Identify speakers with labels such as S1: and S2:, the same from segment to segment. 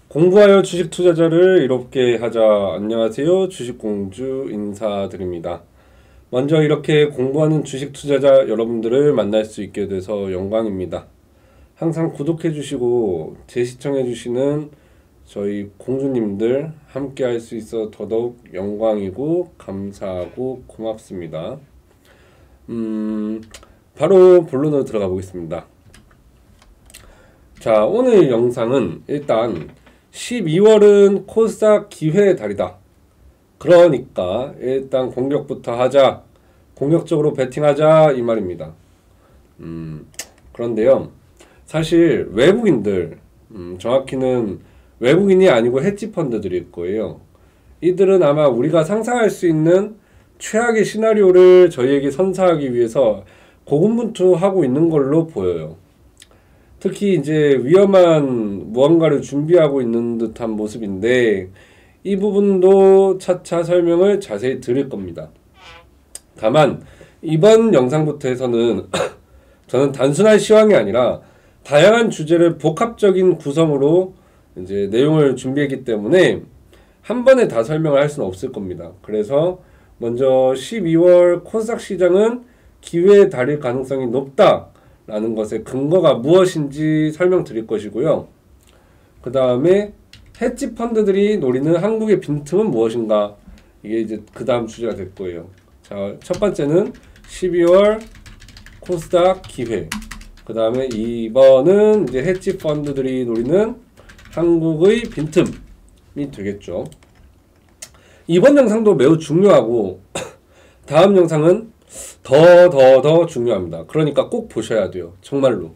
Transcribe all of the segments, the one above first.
S1: 공부하여 주식 투자자를 이롭게 하자. 안녕하세요. 주식공주 인사드립니다. 먼저 이렇게 공부하는 주식 투자자 여러분들을 만날 수 있게 돼서 영광입니다. 항상 구독해 주시고 재시청해 주시는 저희 공주님들 함께 할 수 있어 더더욱 영광이고 감사하고 고맙습니다. 바로 본론으로 들어가 보겠습니다. 자, 오늘 영상은 일단 12월은 코스닥 기회의 달이다. 그러니까 일단 공격부터 하자. 공격적으로 베팅하자 이 말입니다. 그런데요. 사실 외국인들, 정확히는 외국인이 아니고 헤지펀드들일 거예요. 이들은 아마 우리가 상상할 수 있는 최악의 시나리오를 저희에게 선사하기 위해서 고군분투하고 있는 걸로 보여요. 특히 이제 위험한 무언가를 준비하고 있는 듯한 모습인데 이 부분도 차차 설명을 자세히 드릴 겁니다. 다만 이번 영상부터 해서는 저는 단순한 시황이 아니라 다양한 주제를 복합적인 구성으로 이제 내용을 준비했기 때문에 한 번에 다 설명을 할 수는 없을 겁니다. 그래서 먼저 12월 코스닥 시장은 기회의 달일 가능성이 높다 라는 것의 근거가 무엇인지 설명드릴 것이고요. 그 다음에 헤지 펀드들이 노리는 한국의 빈틈은 무엇인가, 이게 이제 그 다음 주제가 될 거예요. 자, 첫 번째는 12월 코스닥 기회, 그 다음에 2번은 이제 헤지 펀드들이 노리는 한국의 빈틈이 되겠죠. 이번 영상도 매우 중요하고 다음 영상은 더 중요합니다. 그러니까 꼭 보셔야 돼요. 정말로.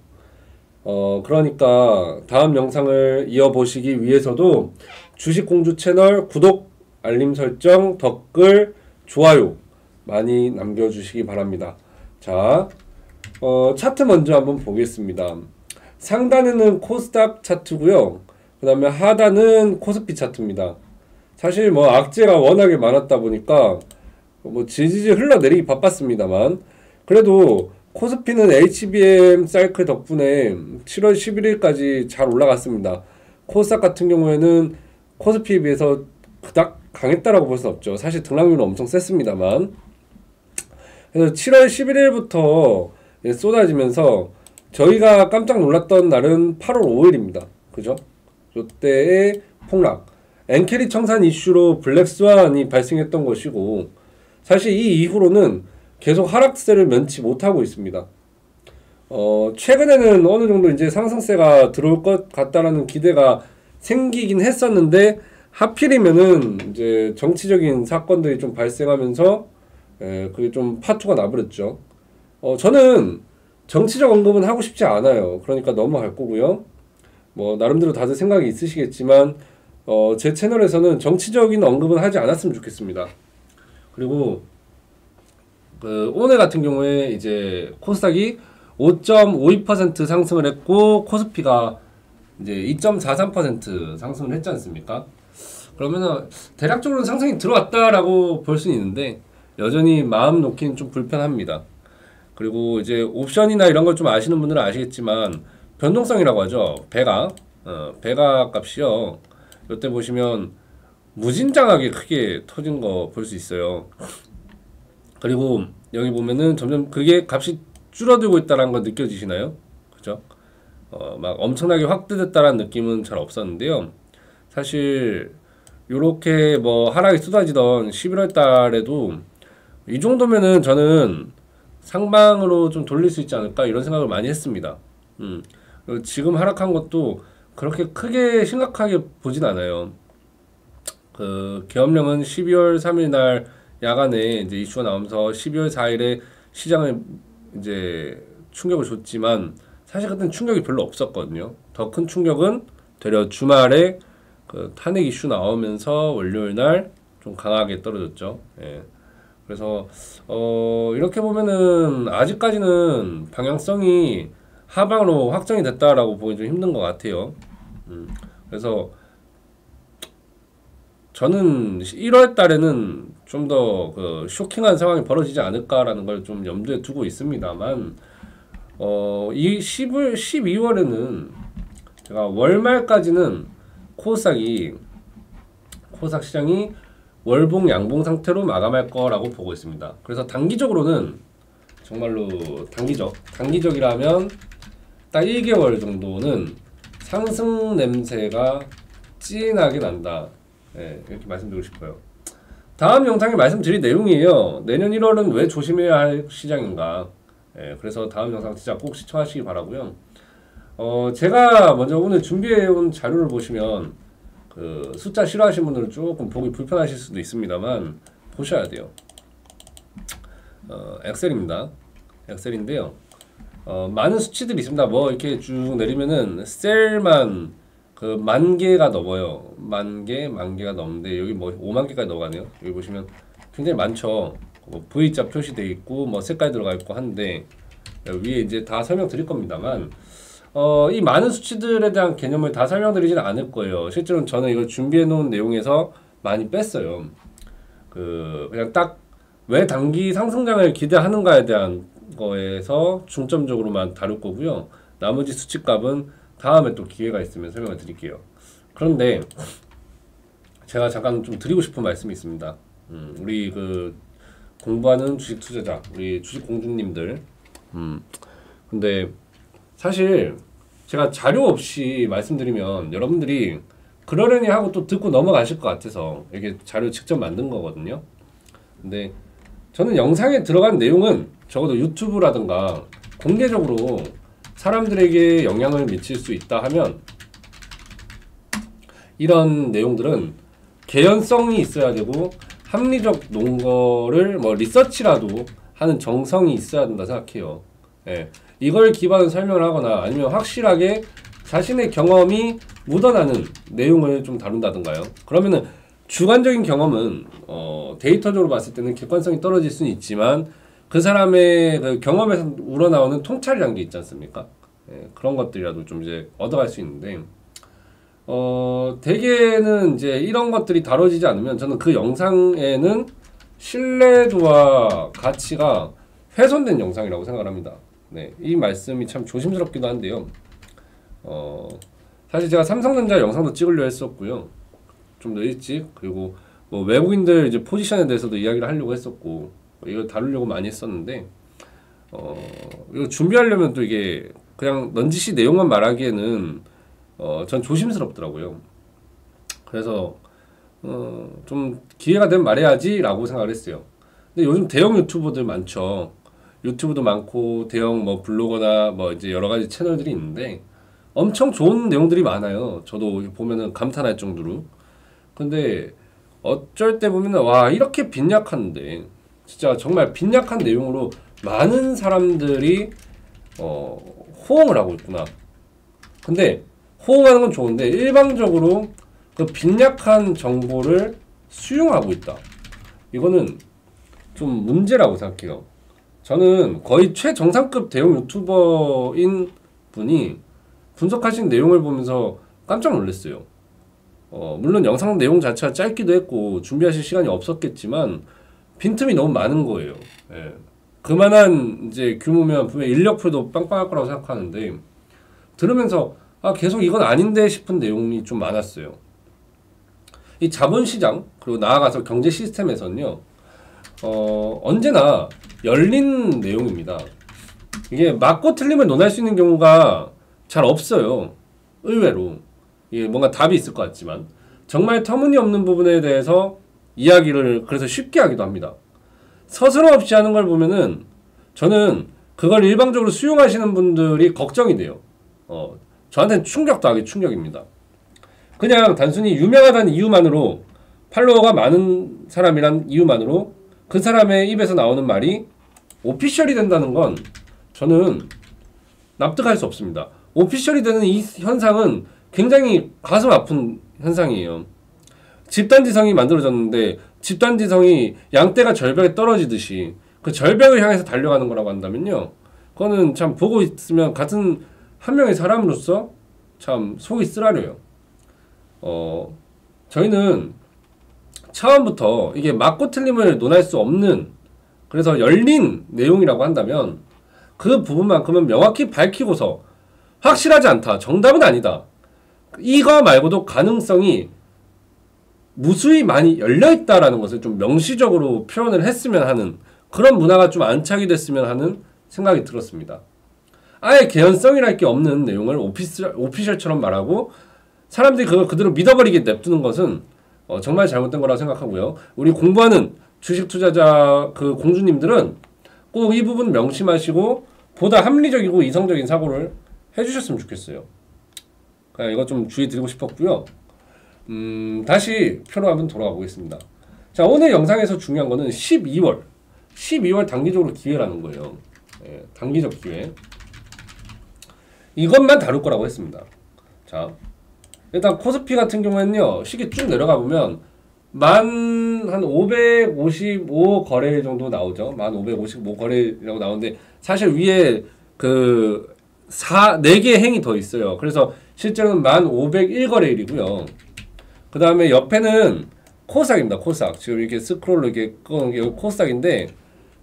S1: 그러니까 다음 영상을 이어보시기 위해서도 주식공주 채널 구독, 알림 설정, 댓글, 좋아요 많이 남겨주시기 바랍니다. 자, 차트 먼저 한번 보겠습니다. 상단에는 코스닥 차트고요. 그 다음에 하단은 코스피 차트입니다. 사실 뭐 악재가 워낙에 많았다 보니까 뭐 질질 흘러내리기 바빴습니다만 그래도 코스피는 HBM 사이클 덕분에 7월 11일까지 잘 올라갔습니다. 코스닥 같은 경우에는 코스피에 비해서 그닥 강했다라고 볼 수 없죠. 사실 등락률은 엄청 셌습니다만 그래서 7월 11일부터 쏟아지면서 저희가 깜짝 놀랐던 날은 8월 5일입니다. 그죠? 이때의 폭락, 엔캐리 청산 이슈로 블랙스완이 발생했던 것이고 사실 이 이후로는 계속 하락세를 면치 못하고 있습니다. 최근에는 어느 정도 이제 상승세가 들어올 것 같다라는 기대가 생기긴 했었는데 하필이면은 이제 정치적인 사건들이 좀 발생하면서 그게 좀 파토가 나버렸죠. 저는 정치적 언급은 하고 싶지 않아요. 그러니까 넘어갈 거고요. 뭐 나름대로 다들 생각이 있으시겠지만 제 채널에서는 정치적인 언급은 하지 않았으면 좋겠습니다. 그리고 오늘 같은 경우에 이제 코스닥이 5.52% 상승을 했고 코스피가 이제 2.43% 상승을 했지 않습니까? 그러면은 대략적으로는 상승이 들어왔다라고 볼 수는 있는데 여전히 마음 놓기는 좀 불편합니다. 그리고 이제 옵션이나 이런 걸 좀 아시는 분들은 아시겠지만 변동성이라고 하죠. 배가 값이요. 이때 보시면 무진장하게 크게 터진 거 볼 수 있어요. 그리고 여기 보면은 점점 그게 값이 줄어들고 있다는 거 느껴지시나요? 그죠? 막 엄청나게 확대됐다는 느낌은 잘 없었는데요. 사실 요렇게 뭐 하락이 쏟아지던 11월 달에도 이 정도면은 저는 상방으로 좀 돌릴 수 있지 않을까 이런 생각을 많이 했습니다. 지금 하락한 것도 그렇게 크게 심각하게 보진 않아요. 계엄령은 12월 3일 날 야간에 이제 이슈가 나오면서 12월 4일에 시장을 이제 충격을 줬지만 사실 그때는 충격이 별로 없었거든요. 더 큰 충격은 되려 주말에 탄핵 이슈 나오면서 월요일 날 좀 강하게 떨어졌죠. 예. 그래서 이렇게 보면은 아직까지는 방향성이 하방으로 확정이 됐다라고 보기 좀 힘든 것 같아요. 그래서 저는 1월 달에는 좀 더 쇼킹한 상황이 벌어지지 않을까라는 걸 좀 염두에 두고 있습니다만 이 12월에는 제가 월말까지는 코스닥 시장이 월봉 양봉 상태로 마감할 거라고 보고 있습니다. 그래서 단기적으로는 정말로 단기적이라면 딱 1개월 정도는 상승 냄새가 진하게 난다. 네, 이렇게 말씀드리고 싶어요. 다음 영상에 말씀드릴 내용이에요. 내년 1월은 왜 조심해야 할 시장인가. 네, 그래서 다음 영상 진짜 꼭 시청하시기 바라고요. 제가 먼저 오늘 준비해온 자료를 보시면 그 숫자 싫어하시는 분들은 조금 보기 불편하실 수도 있습니다만 보셔야 돼요. 엑셀입니다. 엑셀인데요. 많은 수치들이 있습니다. 뭐 이렇게 쭉 내리면은 셀만 그 10,000개가 넘어요. 만 개가 넘는데 여기 뭐 50,000개까지 넘어가네요. 여기 보시면 굉장히 많죠. 뭐 V자 표시되어 있고 뭐 색깔 들어가 있고 한데 위에 이제 다 설명드릴 겁니다만 이 많은 수치들에 대한 개념을 다 설명드리지는 않을 거예요. 실제로는 저는 이걸 준비해 놓은 내용에서 많이 뺐어요. 그냥 딱 왜 단기 상승장을 기대하는가에 대한 거에서 중점적으로만 다룰 거고요. 나머지 수치값은 다음에 또 기회가 있으면 설명을 드릴게요. 그런데 제가 잠깐 좀 드리고 싶은 말씀이 있습니다. 우리 그 공부하는 주식 투자자, 우리 주식 공주님들. 근데 사실 제가 자료 없이 말씀드리면 여러분들이 그러려니 하고 또 듣고 넘어가실 것 같아서 이렇게 자료 직접 만든 거거든요. 근데 저는 영상에 들어간 내용은 적어도 유튜브라든가 공개적으로 사람들에게 영향을 미칠 수 있다 하면 이런 내용들은 개연성이 있어야 되고 합리적 논거를 뭐 리서치라도 하는 정성이 있어야 된다 생각해요. 예. 이걸 기반으로 설명을 하거나 아니면 확실하게 자신의 경험이 묻어나는 내용을 좀 다룬다든가요. 그러면은 주관적인 경험은 데이터적으로 봤을 때는 객관성이 떨어질 수는 있지만 그 사람의 그 경험에서 우러나오는 통찰이라는 게 있지 않습니까? 예, 그런 것들이라도 좀 이제 얻어갈 수 있는데 대개는 이제 이런 것들이 다뤄지지 않으면 저는 그 영상에는 신뢰도와 가치가 훼손된 영상이라고 생각을 합니다. 네, 이 말씀이 참 조심스럽기도 한데요. 사실 제가 삼성전자 영상도 찍으려 했었고요. 좀 더 일찍 그리고 뭐 외국인들 이제 포지션에 대해서도 이야기를 하려고 했었고 이걸 다루려고 많이 했었는데 이거 준비하려면 또 이게 그냥 넌지시 내용만 말하기에는 전 조심스럽더라고요. 그래서 좀 기회가 되면 말해야지라고 생각을 했어요. 근데 요즘 대형 유튜버들 많죠. 유튜브도 많고 대형 뭐 블로거나 뭐 이제 여러 가지 채널들이 있는데 엄청 좋은 내용들이 많아요. 저도 보면은 감탄할 정도로. 근데 어쩔 때 보면은 와 이렇게 빈약한데 진짜 정말 빈약한 내용으로 많은 사람들이 호응을 하고 있구나. 근데 호응하는 건 좋은데 일방적으로 그 빈약한 정보를 수용하고 있다. 이거는 좀 문제라고 생각해요. 저는 거의 최정상급 대형 유튜버인 분이 분석하신 내용을 보면서 깜짝 놀랐어요. 물론 영상 내용 자체가 짧기도 했고 준비하실 시간이 없었겠지만 빈틈이 너무 많은 거예요. 예. 그만한 이제 규모면 분명 인력풀도 빵빵할 거라고 생각하는데 들으면서 계속 이건 아닌데 싶은 내용이 좀 많았어요. 이 자본시장 그리고 나아가서 경제 시스템에서는요 언제나 열린 내용입니다. 이게 맞고 틀림을 논할 수 있는 경우가 잘 없어요. 의외로 이게 뭔가 답이 있을 것 같지만 정말 터무니없는 부분에 대해서 이야기를 그래서 쉽게 하기도 합니다. 서슴없이 하는 걸 보면은 저는 그걸 일방적으로 수용하시는 분들이 걱정이 돼요. 저한테는 충격도 충격입니다. 그냥 단순히 유명하다는 이유만으로 팔로워가 많은 사람이란 이유만으로 그 사람의 입에서 나오는 말이 오피셜이 된다는 건 저는 납득할 수 없습니다. 오피셜이 되는 이 현상은 굉장히 가슴 아픈 현상이에요. 집단지성이 만들어졌는데 집단지성이 양떼가 절벽에 떨어지듯이 그 절벽을 향해서 달려가는 거라고 한다면요. 그거는 참 보고 있으면 같은 한 명의 사람으로서 참 속이 쓰라려요. 저희는 처음부터 이게 맞고 틀림을 논할 수 없는 그래서 열린 내용이라고 한다면 그 부분만큼은 명확히 밝히고서 확실하지 않다. 정답은 아니다. 이거 말고도 가능성이 무수히 많이 열려있다라는 것을 좀 명시적으로 표현을 했으면 하는 그런 문화가 좀 안착이 됐으면 하는 생각이 들었습니다. 아예 개연성이랄 게 없는 내용을 오피셜처럼 말하고 사람들이 그걸 그대로 믿어버리게 냅두는 것은 정말 잘못된 거라고 생각하고요. 우리 공부하는 주식 투자자 그 공주님들은 꼭 이 부분 명심하시고 보다 합리적이고 이성적인 사고를 해주셨으면 좋겠어요. 그냥 이거 좀 주의 드리고 싶었고요. 다시 표로 한번 돌아가 보겠습니다. 자, 오늘 영상에서 중요한 거는 12월 단기적으로 기회라는 거예요. 예, 단기적 기회. 이것만 다룰 거라고 했습니다. 자, 일단 코스피 같은 경우에는요, 시기 쭉 내려가 보면 한 555 거래일 정도 나오죠. 555 거래일이라고 나오는데 사실 위에 그 4개 행이 더 있어요. 그래서 실제로는 1501 거래일이고요. 그 다음에 옆에는 코스닥입니다. 코스닥. 지금 이렇게 스크롤로 이렇게 끄는 게 코스닥인데,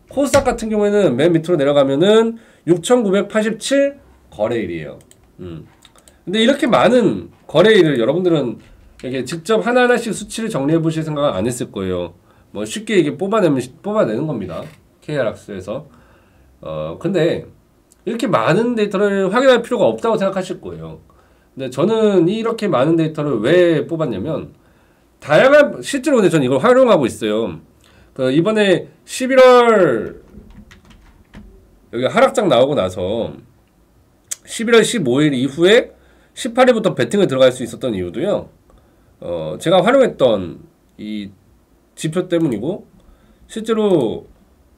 S1: 코스닥 같은 경우에는 맨 밑으로 내려가면은 6987 거래일이에요. 근데 이렇게 많은 거래일을 여러분들은 이렇게 직접 하나하나씩 수치를 정리해 보실 생각은 안 했을 거예요. 뭐 쉽게 이게 뽑아내는 겁니다. KR학수에서. 근데 이렇게 많은 데이터를 확인할 필요가 없다고 생각하실 거예요. 근데 저는 이렇게 많은 데이터를 왜 뽑았냐면, 다양한, 실제로 근데 저는 이걸 활용하고 있어요. 이번에 11월, 여기 하락장 나오고 나서, 11월 15일 이후에 18일부터 배팅을 들어갈 수 있었던 이유도요, 제가 활용했던 이 지표 때문이고, 실제로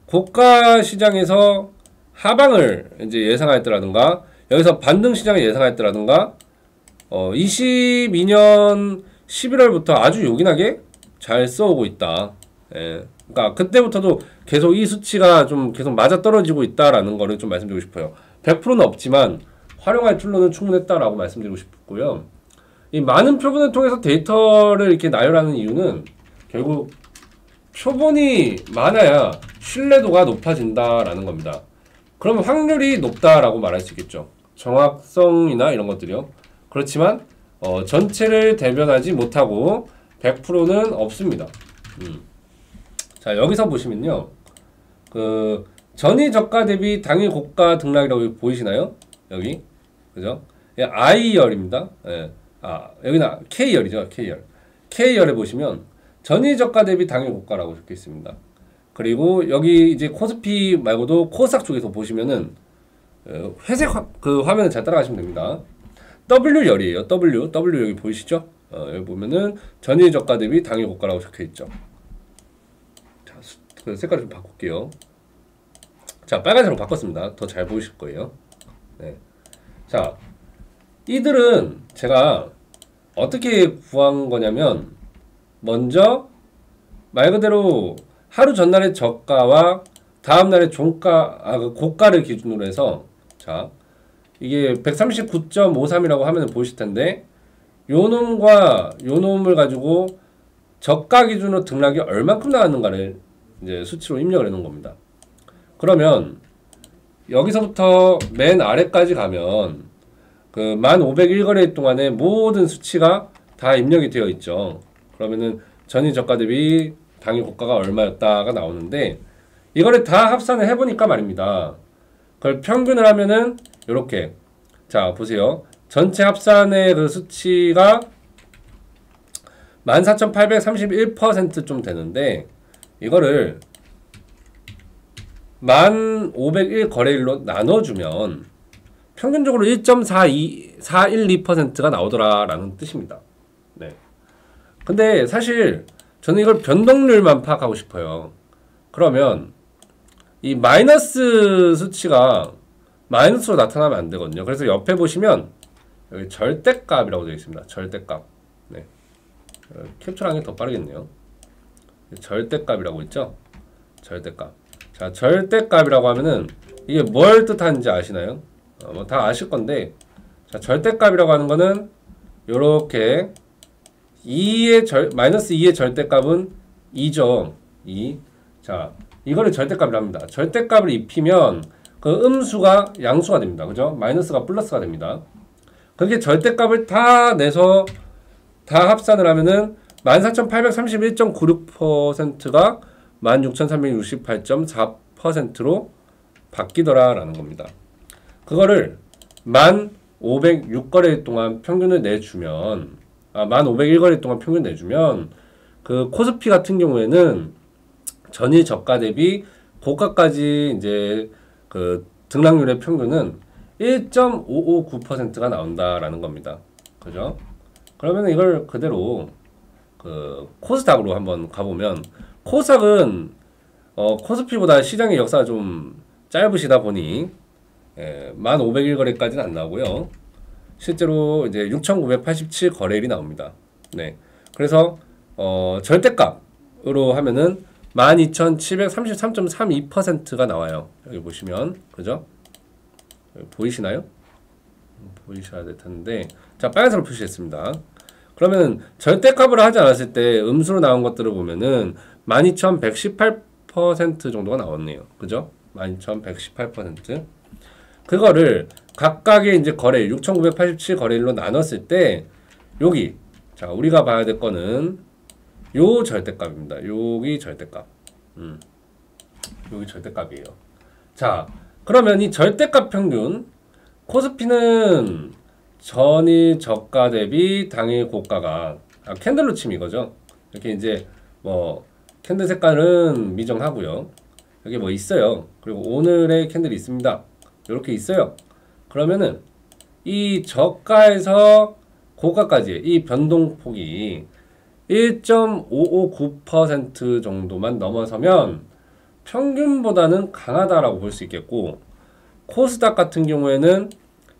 S1: 고가 시장에서 하방을 이제 예상했더라든가, 여기서 반등 시장을 예상했더라든가, 22년 11월부터 아주 요긴하게 잘 써오고 있다. 예. 그러니까 그때부터도 계속 이 수치가 좀 계속 맞아떨어지고 있다라는 거를 좀 말씀드리고 싶어요. 100%는 없지만 활용할 줄로는 충분했다라고 말씀드리고 싶고요. 이 많은 표본을 통해서 데이터를 이렇게 나열하는 이유는 결국 표본이 많아야 신뢰도가 높아진다라는 겁니다. 그러면 확률이 높다라고 말할 수 있겠죠. 정확성이나 이런 것들이요. 그렇지만 전체를 대변하지 못하고 100%는 없습니다. 자, 여기서 보시면요, 그 전일 저가 대비 당일 고가 등락이라고 보이시나요? 여기, 그죠? 예, I열입니다. 예. 여기는 K열이죠. K열에 보시면 전일 저가 대비 당일 고가라고 적혀 있습니다. 그리고 여기 이제 코스피 말고도 코스닥 쪽에서 보시면은 회색 그 화면을 잘 따라가시면 됩니다. W열이에요. W 여기 보이시죠? 여기 보면은 전일 저가 대비 당일 고가라고 적혀 있죠. 자, 그 색깔 좀 바꿀게요. 자, 빨간색으로 바꿨습니다. 더 잘 보이실 거예요. 네. 자, 이들은 제가 어떻게 구한 거냐면, 먼저 말 그대로 하루 전날의 저가와 다음날의 그 고가를 기준으로 해서, 자, 이게 139.53이라고 하면 보이실 텐데, 요 놈과 요 놈을 가지고 저가 기준으로 등락이 얼만큼 나왔는가를 이제 수치로 입력을 해 놓은 겁니다. 그러면 여기서부터 맨 아래까지 가면 그 1501거래일 동안의 모든 수치가 다 입력이 되어 있죠. 그러면은 전일 저가 대비 당일 고가가 얼마였다가 나오는데, 이거를 다 합산을 해보니까 말입니다. 그걸 평균을 하면은 요렇게, 자 보세요. 전체 합산의 그 수치가 14,831% 좀 되는데, 이거를 1501 거래일로 나눠주면 평균적으로 1.412%가 나오더라라는 뜻입니다. 네. 근데 사실 저는 이걸 변동률만 파악하고 싶어요. 그러면 이 마이너스 수치가 마이너스로 나타나면 안 되거든요. 그래서 옆에 보시면 여기 절대값이라고 되어 있습니다. 절대값. 네. 캡처하는 게 더 빠르겠네요. 절대값이라고 있죠? 절대값. 자, 절대값이라고 하면은 이게 뭘 뜻하는지 아시나요? 뭐 다 아실 건데, 자, 절대값이라고 하는 거는 요렇게 마이너스 2의 절대값은 2죠. 2. 자, 이거를 절대값이라 합니다. 절대값을 입히면 그 음수가 양수가 됩니다. 그죠? 마이너스가 플러스가 됩니다. 그게 절대값을 다 내서 다 합산을 하면은 14,831.96%가 16,368.4%로 바뀌더라라는 겁니다. 그거를 1,506거래 동안 평균을 내주면 1,501거래 동안 평균 내주면 그 코스피 같은 경우에는 전일 저가 대비 고가까지 이제 그 등락률의 평균은 1.559%가 나온다라는 겁니다. 그죠? 그러면 이걸 그대로 그 코스닥으로 한번 가보면 코스닥은 코스피보다 시장의 역사가 좀 짧으시다 보니 1,501거래까지는 안 나오고요. 실제로 이제 6,987 거래일이 나옵니다. 네. 그래서 절대값으로 하면은 12,733.32%가 나와요. 여기 보시면 그죠? 보이시나요? 보이셔야 될 텐데 자 빨간색으로 표시했습니다. 그러면 절대값으로 하지 않았을 때 음수로 나온 것들을 보면은 12,118% 정도가 나왔네요. 그죠? 12,118%. 그거를 각각의 이제 거래일 6,987 거래일로 나눴을 때 여기 자 우리가 봐야 될 거는 요 절대값입니다. 여기 절대값. 여기 절대값이에요. 자 그러면 이 절대값 평균 코스피는 전일 저가 대비 당일 고가가 캔들로 치면 이거죠. 이렇게 이제 뭐 캔들 색깔은 미정하고요. 여기 뭐 있어요. 그리고 오늘의 캔들이 있습니다. 이렇게 있어요. 그러면은 이 저가에서 고가까지 이 변동폭이 1.559% 정도만 넘어서면 평균보다는 강하다라고 볼 수 있겠고 코스닥 같은 경우에는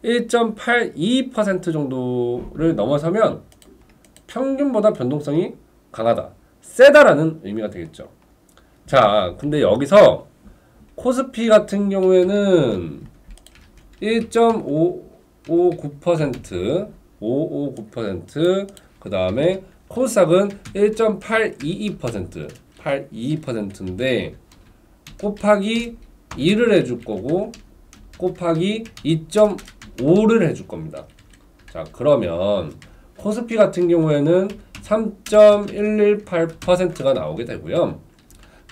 S1: 1.82% 정도를 넘어서면 평균보다 변동성이 강하다, 세다라는 의미가 되겠죠. 자, 근데 여기서 코스피 같은 경우에는 1.559%, 그 다음에 코스닥은 1.822%, 822%인데 곱하기 2를 해줄 거고 곱하기 2.5를 해줄 겁니다. 자, 그러면 코스피 같은 경우에는 3.118%가 나오게 되고요.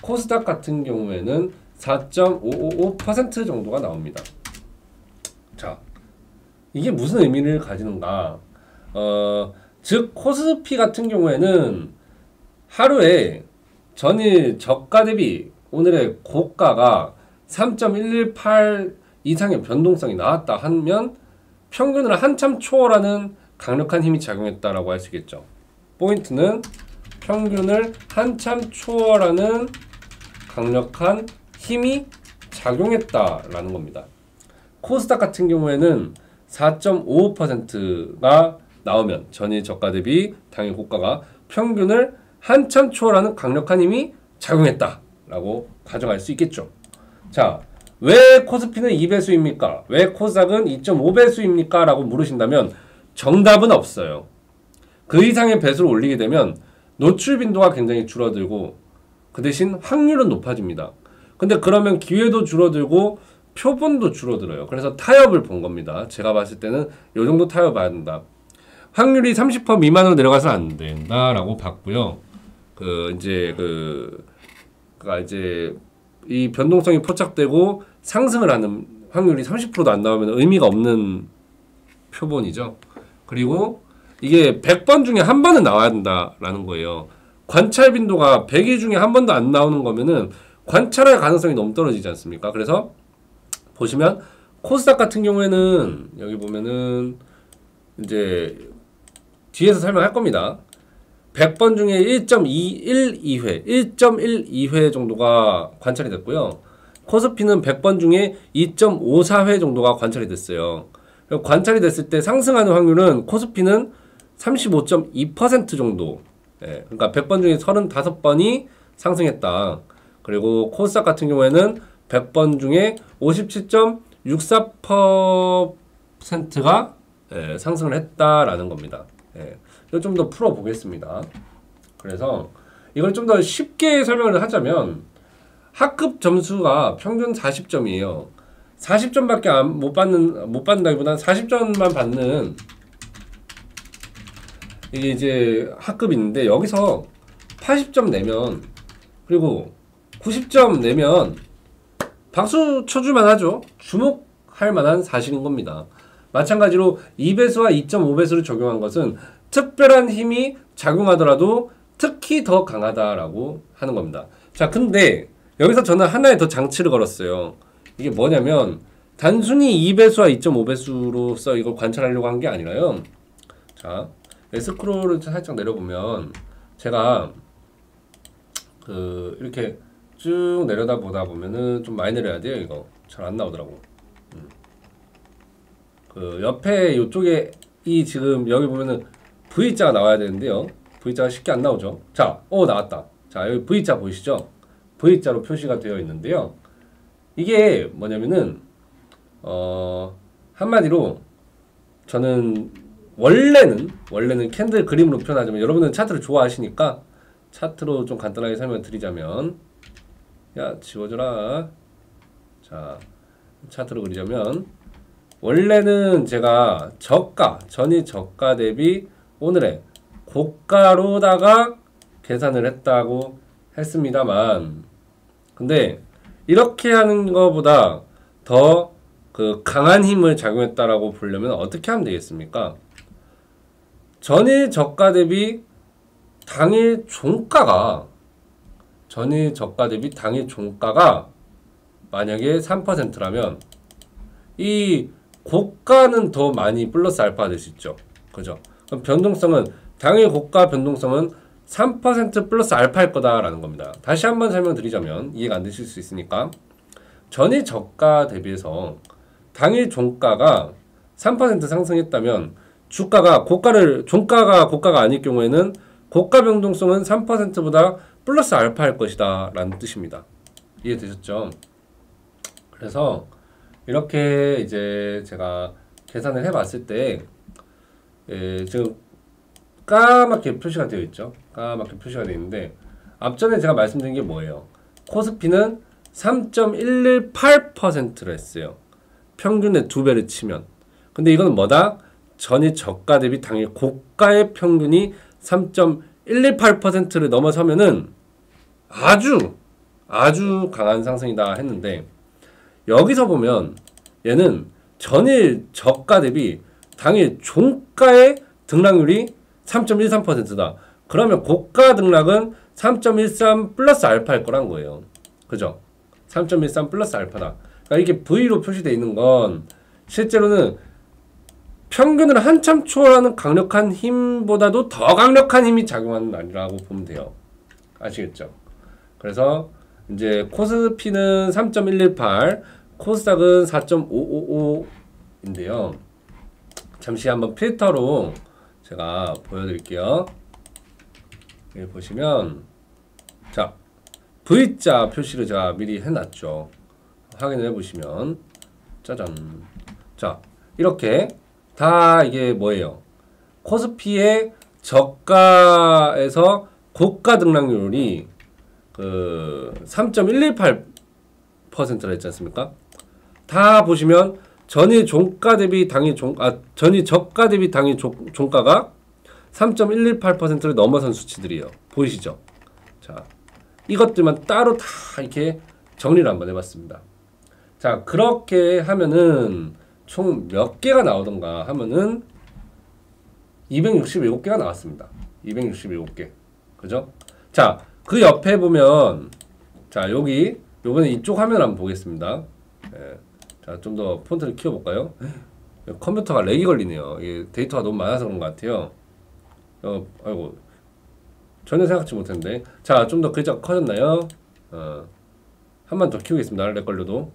S1: 코스닥 같은 경우에는 4.555% 정도가 나옵니다. 자, 이게 무슨 의미를 가지는가? 즉 코스피 같은 경우에는 하루에 전일 저가 대비 오늘의 고가가 3.118 이상의 변동성이 나왔다 하면 평균을 한참 초월하는 강력한 힘이 작용했다라고 할 수 있겠죠. 포인트는 평균을 한참 초월하는 강력한 힘이 작용했다라는 겁니다. 코스닥 같은 경우에는 4.55%가 나오면 전일 저가 대비 당일 고가가 평균을 한참 초월하는 강력한 힘이 작용했다라고 가정할 수 있겠죠. 자, 왜 코스피는 2배수입니까? 왜 코스닥은 2.5배수입니까? 라고 물으신다면 정답은 없어요. 그 이상의 배수를 올리게 되면 노출 빈도가 굉장히 줄어들고 그 대신 확률은 높아집니다. 근데 그러면 기회도 줄어들고 표본도 줄어들어요. 그래서 타협을 본 겁니다. 제가 봤을 때는 이 정도 타협 봐야 된다. 확률이 30% 미만으로 내려가서 안 된다라고 봤고요. 이제 이 변동성이 포착되고 상승을 하는 확률이 30%도 안 나오면 의미가 없는 표본이죠. 그리고 이게 100번 중에 한 번은 나와야 된다라는 거예요. 관찰 빈도가 100일 중에 한 번도 안 나오는 거면은 관찰할 가능성이 너무 떨어지지 않습니까? 그래서 보시면 코스닥 같은 경우에는 여기 보면은 이제 뒤에서 설명할 겁니다. 100번 중에 1.12회 정도가 관찰이 됐고요. 코스피는 100번 중에 2.54회 정도가 관찰이 됐어요. 관찰이 됐을 때 상승하는 확률은 코스피는 35.2% 정도. 예, 그러니까 100번 중에 35번이 상승했다. 그리고 코스닥 같은 경우에는 100번 중에 57.64%가 상승을 했다라는 겁니다. 예, 이걸 좀 더 풀어보겠습니다. 그래서 이걸 좀 더 쉽게 설명을 하자면 학급 점수가 평균 40점이에요. 40점밖에 못 받는다기보다는 40점만 받는 이게 이제 학급이 있는데 여기서 80점 내면 그리고 90점 내면 박수 쳐줄만 하죠. 주목할 만한 사실인 겁니다. 마찬가지로 2배수와 2.5배수를 적용한 것은 특별한 힘이 작용하더라도 특히 더 강하다라고 하는 겁니다. 자, 근데 여기서 저는 하나의 더 장치를 걸었어요. 이게 뭐냐면 단순히 2배수와 2.5배수로서 이걸 관찰하려고 한 게 아니라요. 자, 스크롤을 살짝 내려보면 제가 이렇게 쭉 내려다 보다 보면은 좀 많이 내려야 돼요. 이거 잘 안 나오더라고. 옆에 이쪽에 이 지금 여기 보면은 V자가 나와야 되는데요. V자가 쉽게 안 나오죠. 자, 나왔다. 자, 여기 V자 보이시죠? V자로 표시가 되어 있는데요. 이게 뭐냐면은 한마디로 저는 원래는 캔들 그림으로 표현하자면 여러분은 차트를 좋아하시니까 차트로 좀 간단하게 설명드리자면 야 지워져라. 자, 차트로 그리자면 원래는 제가 전일 저가 대비 오늘의 고가로다가 계산을 했다고 했습니다만 근데 이렇게 하는 것보다 더 강한 힘을 작용했다라고 보려면 어떻게 하면 되겠습니까? 전일 저가 대비 당일 종가가 만약에 3%라면 이 고가는 더 많이 플러스 알파가 될 수 있죠. 그죠? 그럼 당일 고가 변동성은 3% 플러스 알파일 거다라는 겁니다. 다시 한번 설명드리자면 이해가 안 되실 수 있으니까 전일 저가 대비해서 당일 종가가 3% 상승했다면 종가가 고가가 아닐 경우에는 고가 변동성은 3%보다 플러스 알파일 것이다 라는 뜻입니다. 이해되셨죠? 그래서 이렇게 이제 제가 계산을 해봤을 때 지금 까맣게 표시가 되어 있죠. 까맣게 표시가 되어 있는데 앞전에 제가 말씀드린 게 뭐예요? 코스피는 3.118%를 했어요. 평균의 2배를 치면. 근데 이건 뭐다? 전일 저가 대비 당일 고가의 평균이 3.118%를 넘어서면은 아주 강한 상승이다 했는데 여기서 보면 얘는 전일 저가 대비 당일 종가의 등락률이 3.13%다. 그러면 고가 등락은 3.13 플러스 알파일 거란 거예요. 그죠? 3.13 플러스 알파다. 그러니까 이게 V로 표시되어 있는 건 실제로는 평균을 한참 초월하는 강력한 힘보다도 더 강력한 힘이 작용하는 날이라고 보면 돼요. 아시겠죠? 그래서 이제 코스피는 3.118, 코스닥은 4.555인데요. 잠시 한번 필터로 제가 보여드릴게요. 여기 보시면 자 V자 표시를 제가 미리 해놨죠. 확인을 해보시면 짜잔. 자 이렇게 다 이게 뭐예요? 코스피의 저가에서 고가 등락률이 3.118%라 했지 않습니까? 다 보시면 전일 저가 대비 당일 종가가 3.118%를 넘어선 수치들이에요. 보이시죠? 자, 이것들만 따로 다 이렇게 정리를 한번 해봤습니다. 자, 그렇게 하면은 총 몇 개가 나오던가 하면은 267개가 나왔습니다. 267개. 그죠? 자, 그 옆에 보면 자, 요번에 이쪽 화면 한번 보겠습니다. 예. 자, 좀 더 폰트를 키워볼까요? 컴퓨터가 렉이 걸리네요. 이게 데이터가 너무 많아서 그런 것 같아요. 아이고. 전혀 생각지 못했는데. 자, 좀 더 글자가 커졌나요? 한 번 더 키우겠습니다. 렉 걸려도.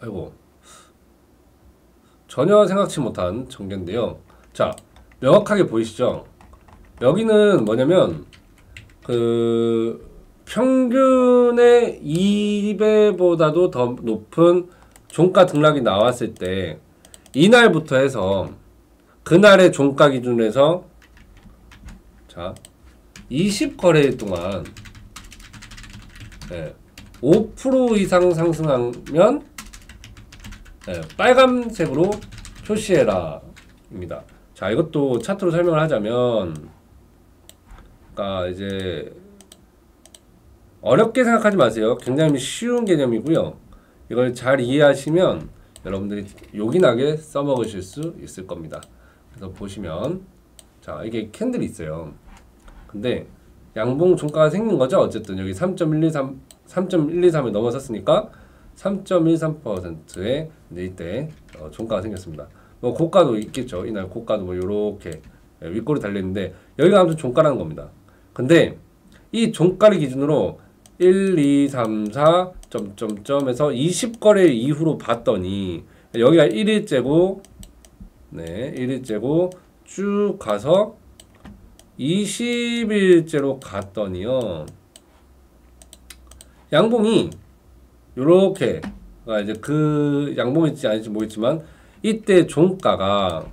S1: 아이고. 전혀 생각지 못한 전개인데요. 자, 명확하게 보이시죠? 여기는 뭐냐면, 평균의 2배보다도 더 높은 종가 등락이 나왔을 때 이날부터 해서 그날의 종가 기준으로 해서 자 20거래일 동안 5% 이상 상승하면 빨간색으로 표시해라 입니다. 자, 이것도 차트로 설명을 하자면, 그러니까 이제 어렵게 생각하지 마세요. 굉장히 쉬운 개념이고요. 이걸 잘 이해하시면 여러분들이 요긴하게 써먹으실 수 있을 겁니다. 그래서 보시면, 자, 이게 캔들이 있어요. 근데 양봉 종가가 생긴 거죠. 어쨌든 여기 3.123을 넘어섰으니까 3.13%의 이때 종가가 생겼습니다. 뭐 고가도 있겠죠. 이날 고가도 뭐 요렇게 윗골이 달려있는데 여기가 아무튼 종가라는 겁니다. 근데 이 종가를 기준으로 1, 2, 3, 4 점점점에서 20거래 이후로 봤더니 여기가 1일째고 네, 1일째고 쭉 가서 20일째로 갔더니요. 양봉이 요렇게 이제 그 양봉일지 아닐지 모르겠지만 이때 종가가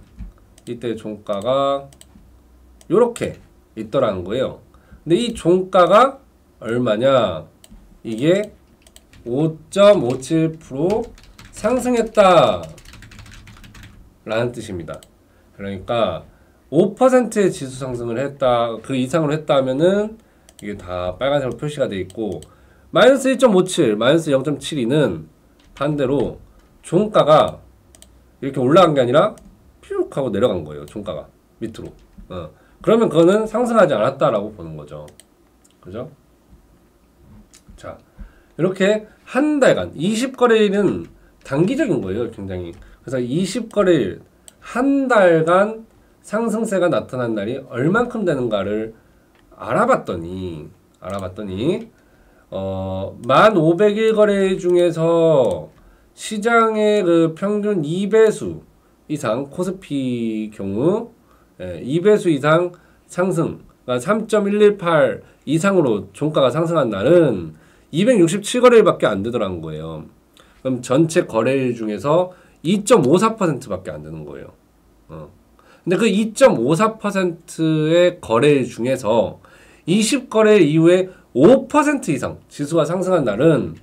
S1: 요렇게 있더라는 거예요. 근데 이 종가가 얼마냐? 이게 5.57% 상승했다 라는 뜻입니다. 그러니까 5%의 지수 상승을 했다, 그 이상으로 했다 하면은 이게 다 빨간색으로 표시가 되어 있고, 마이너스 1.57, 마이너스 0.72는 반대로 종가가 이렇게 올라간 게 아니라 퓨욱 하고 내려간 거예요. 종가가 밑으로. 그러면 그거는 상승하지 않았다라고 보는 거죠. 그죠? 자, 이렇게 한 달간 20거래일은 단기적인 거예요. 굉장히. 그래서 20거래일 한 달간 상승세가 나타난 날이 얼만큼 되는가를 알아봤더니 1500일 거래 중에서 시장의 그 평균 2배수 이상, 코스피 경우 2배수 이상 상승, 그러니까 3.118 이상으로 종가가 상승한 날은 267거래일밖에 안 되더라는 거예요. 그럼 전체 거래일 중에서 2.54%밖에 안 되는 거예요. 근데 그 2.54%의 거래일 중에서 20거래일 이후에 5% 이상 지수가 상승한 날은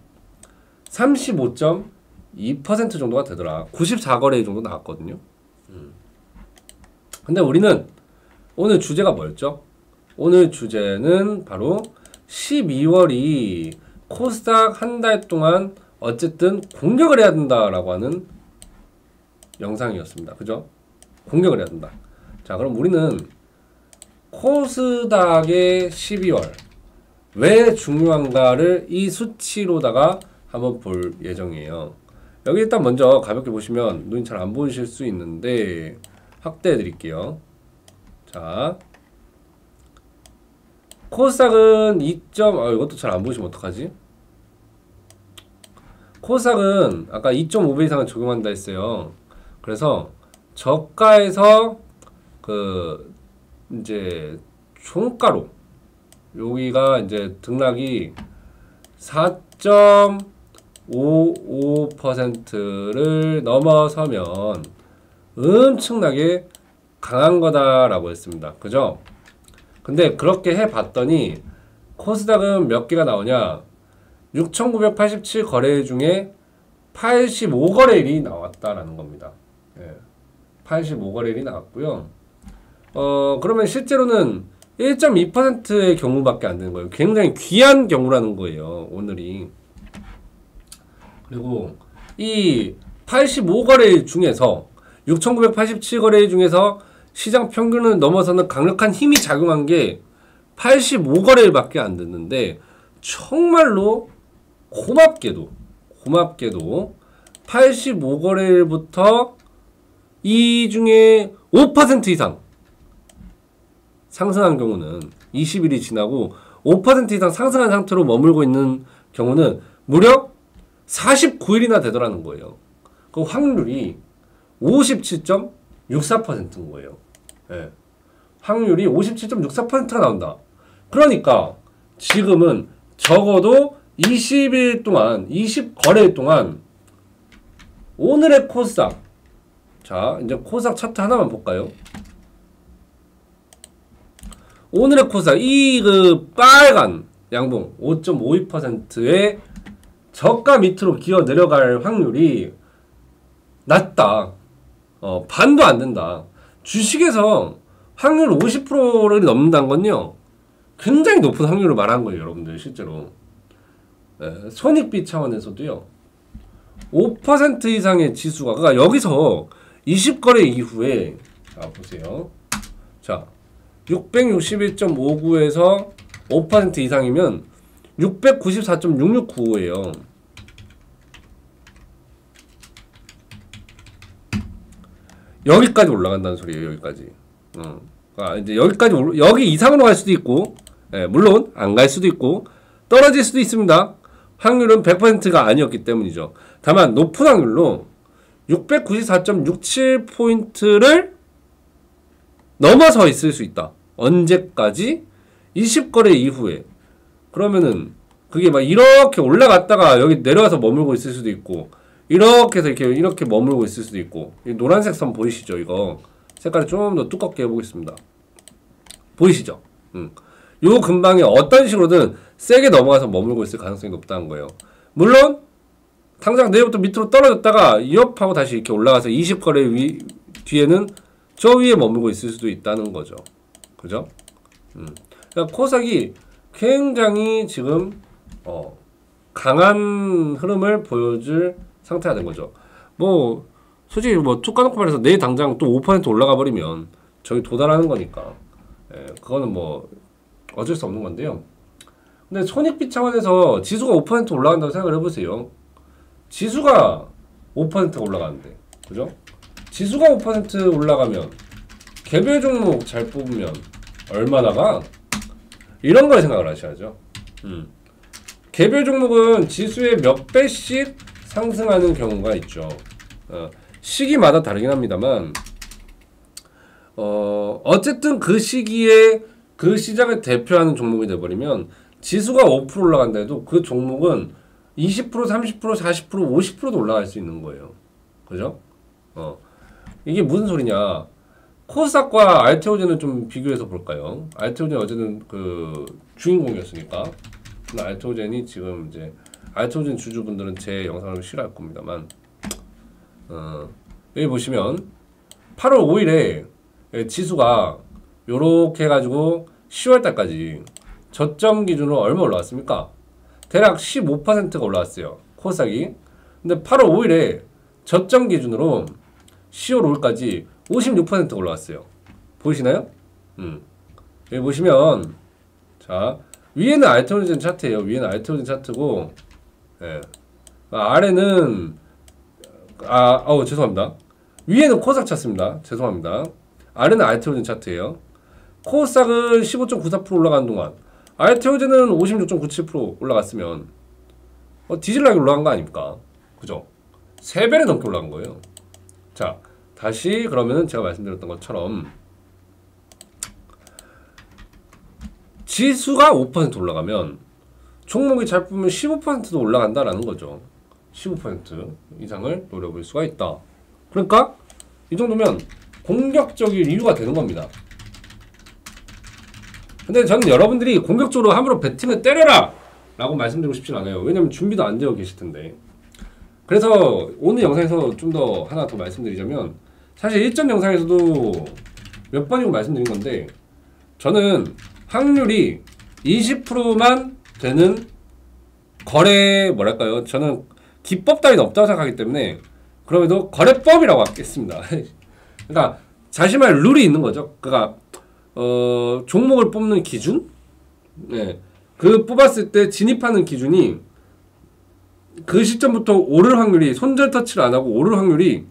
S1: 35.2% 정도가 되더라. 94거래일 정도 나왔거든요. 근데 우리는 오늘 주제가 뭐였죠? 오늘 주제는 바로 12월이 코스닥 한 달 동안 어쨌든 공격을 해야 된다라고 하는 영상이었습니다. 그죠? 공격을 해야 된다. 자, 그럼 우리는 코스닥의 12월 왜 중요한가를 이 수치로다가 한번 볼 예정이에요. 여기 일단 먼저 가볍게 보시면 눈이 잘 안 보이실 수 있는데 확대해 드릴게요. 자, 코스닥은 이것도 잘 안 보이시면 어떡하지? 코스닥은 아까 2.5배 이상을 적용한다 했어요. 그래서 저가에서 그 이제 총가로 여기가 이제 등락이 4.55%를 넘어서면 엄청나게 강한 거다라고 했습니다. 그죠? 근데 그렇게 해봤더니 코스닥은 몇 개가 나오냐? 6,987 거래일 중에 85거래일이 나왔다라는 겁니다. 85거래일이 나왔고요. 그러면 실제로는 1.2%의 경우밖에 안 되는 거예요. 굉장히 귀한 경우라는 거예요, 오늘이. 그리고 이 85거래일 중에서 6,987거래일 중에서 시장 평균을 넘어서는 강력한 힘이 작용한 게 85거래일밖에 안 됐는데, 정말로 고맙게도 85거래일부터 이 중에 5% 이상 상승한 경우는 20일이 지나고 5% 이상 상승한 상태로 머물고 있는 경우는 무려 49일이나 되더라는 거예요. 그 확률이 57.64%인 거예요. 확률이 57.64%가 나온다. 그러니까 지금은 적어도 20일 동안, 20거래일 동안 오늘의 코스닥, 자, 이제 코스닥 차트 하나만 볼까요? 오늘의 코스닥, 이 그 빨간 양봉 5.52%의 저가 밑으로 기어 내려갈 확률이 낮다. 반도 안 된다. 주식에서 확률 50%를 넘는다는 건요, 굉장히 높은 확률을 말하는 거예요, 여러분들. 실제로 손익비 차원에서도요, 5% 이상의 지수가, 그러니까 여기서 20거래 이후에, 자 보세요. 자 661.59에서 5% 이상이면 694.6695예요. 여기까지 올라간다는 소리예요. 여기까지. 그러니까 이제 여기까지 여기 이상으로 갈 수도 있고, 예, 물론 안 갈 수도 있고 떨어질 수도 있습니다. 확률은 100%가 아니었기 때문이죠. 다만 높은 확률로 694.67포인트를 넘어서 있을 수 있다. 언제까지? 20거래 이후에. 그러면은 그게 막 이렇게 올라갔다가 여기 내려와서 머물고 있을 수도 있고, 이렇게 해서 이렇게 머물고 있을 수도 있고. 이 노란색 선 보이시죠? 이거 색깔을 좀 더 두껍게 해보겠습니다. 보이시죠? 요 근방에 어떤 식으로든 세게 넘어가서 머물고 있을 가능성이 높다는 거예요. 물론 당장 내일부터 밑으로 떨어졌다가 이업하고 다시 이렇게 올라가서 20거래 뒤에는 저 위에 머물고 있을 수도 있다는 거죠. 그죠? 그러니까 코스닥이 굉장히 지금 강한 흐름을 보여줄 상태가 된 거죠. 뭐 솔직히 뭐 툭 까놓고 말해서 내일 당장 또 5% 올라가 버리면 저기 도달하는 거니까, 예, 그거는 뭐 어쩔 수 없는 건데요. 근데 손익비 차원에서 지수가 5% 올라간다고 생각을 해보세요. 지수가 5%가 올라가는데, 그죠? 지수가 5% 올라가면 개별 종목 잘 뽑으면 얼마나가? 이런 걸 생각을 하셔야죠. 개별 종목은 지수의 몇 배씩 상승하는 경우가 있죠. 시기마다 다르긴 합니다만, 어쨌든 그 시기에 그 시장을 대표하는 종목이 돼버리면 지수가 5% 올라간다 해도 그 종목은 20%, 30%, 40%, 50%도 올라갈 수 있는 거예요. 그죠? 이게 무슨 소리냐? 코스닥과 알테오젠을 좀 비교해서 볼까요? 알테오젠 어제는 그 주인공이었으니까. 알테오젠이 지금 이제 알테오젠 주주분들은 제 영상을 싫어할 겁니다만, 여기 보시면 8월 5일에 지수가 요렇게 해가지고 10월달까지 저점 기준으로 얼마 올라왔습니까? 대략 15%가 올라왔어요. 코스닥이. 근데 8월 5일에 저점 기준으로 10월 5일까지 56%가 올라왔어요. 보이시나요? 여기 보시면, 자 위에는 알테오젠 차트예요. 위에는 알테오젠 차트고, 예. 아래는 죄송합니다. 위에는 코스닥 차트입니다. 죄송합니다. 아래는 알테오젠 차트예요. 코스닥은 15.94% 올라가는 동안 알테오젠은 56.97% 올라갔으면 뒤질나게 올라간 거 아닙니까? 그죠? 3배를 넘게 올라간 거예요. 자, 다시 그러면은 제가 말씀드렸던 것처럼 지수가 5% 올라가면 종목이 잘 뽑으면 15%도 올라간다라는 거죠. 15% 이상을 노려볼 수가 있다. 그러니까 이 정도면 공격적인 이유가 되는 겁니다. 근데 저는 여러분들이 공격적으로 함부로 배팅을 때려라! 라고 말씀드리고 싶진 않아요. 왜냐면 준비도 안 되어 계실 텐데. 그래서 오늘 영상에서 좀 더 하나 더 말씀드리자면, 사실 일전 영상에서도 몇 번이고 말씀드린 건데, 저는 확률이 20%만 되는 거래, 뭐랄까요, 저는 기법 따위는 없다고 생각하기 때문에 그럼에도 거래법이라고 하겠습니다. 그러니까 자신만의 룰이 있는 거죠. 그러니까 종목을 뽑는 기준, 네, 그 뽑았을 때 진입하는 기준이 그 시점부터 오를 확률이, 손절 터치를 안 하고 오를 확률이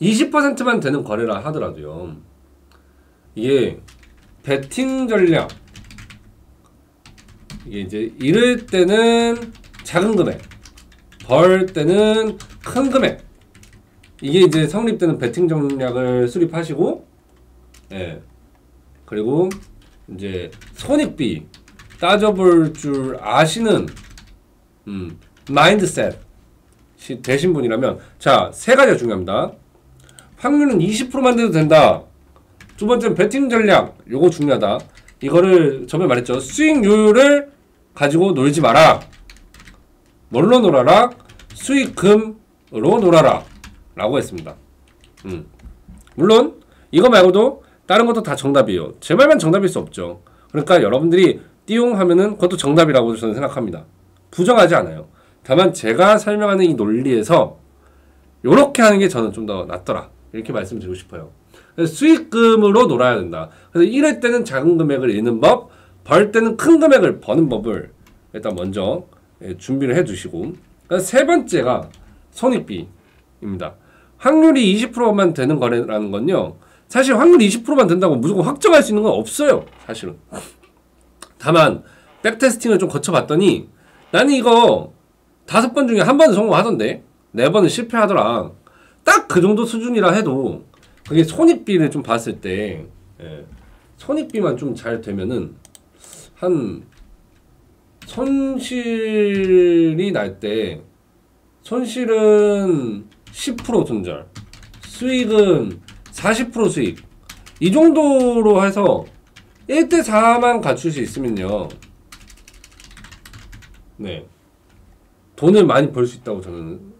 S1: 20%만 되는 거래라 하더라도요, 이게 배팅 전략, 이게 이제 이럴 때는 작은 금액, 벌 때는 큰 금액, 이게 이제 성립되는 배팅 전략을 수립하시고, 예, 그리고 이제 손익비 따져볼 줄 아시는 마인드셋 되신 분이라면, 자, 세 가지가 중요합니다. 확률은 20%만 돼도 된다. 두 번째는 배팅 전략, 요거 중요하다. 이거를 저번에 말했죠. 수익률을 가지고 놀지 마라. 뭘로 놀아라? 수익금으로 놀아라 라고 했습니다. 물론 이거 말고도 다른 것도 다 정답이에요. 제 말만 정답일 수 없죠. 그러니까 여러분들이 띠용 하면은 그것도 정답이라고 저는 생각합니다. 부정하지 않아요. 다만 제가 설명하는 이 논리에서 요렇게 하는 게 저는 좀 더 낫더라. 이렇게 말씀드리고 싶어요. 그래서 수익금으로 놀아야 된다. 그래서 이럴 때는 작은 금액을 잃는 법, 벌 때는 큰 금액을 버는 법을 일단 먼저 준비를 해 두시고, 세 번째가 손익비입니다. 확률이 20%만 되는 거래라는 건요, 사실 확률이 20%만 된다고 무조건 확정할 수 있는 건 없어요. 사실은. 다만 백테스팅을 좀 거쳐봤더니 나는 이거 5번 중에 1번은 성공하던데 4번은 실패하더라. 딱 그 정도 수준이라 해도 그게 손익비를 좀 봤을 때, 손익비만 좀 잘 되면은 한 손실이 날 때 손실은 10% 손절, 수익은 40% 수익, 이 정도로 해서 1대4만 갖출 수 있으면요, 네, 돈을 많이 벌 수 있다고 저는